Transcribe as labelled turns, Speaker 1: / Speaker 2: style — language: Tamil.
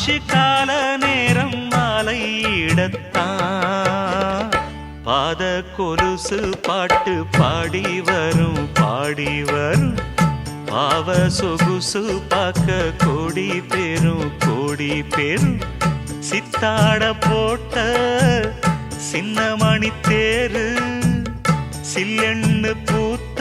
Speaker 1: ஆட்சி கால நேரம் மாலையிடத்தான் பாத கொலுசு பாட்டு பாடி வரும் பாடி வரும் பாவ சொகுசு பார்க்க கோடி பேரும் சித்தாட போட்ட சின்ன மணி தேரு சில்லெண்ணு பூத்த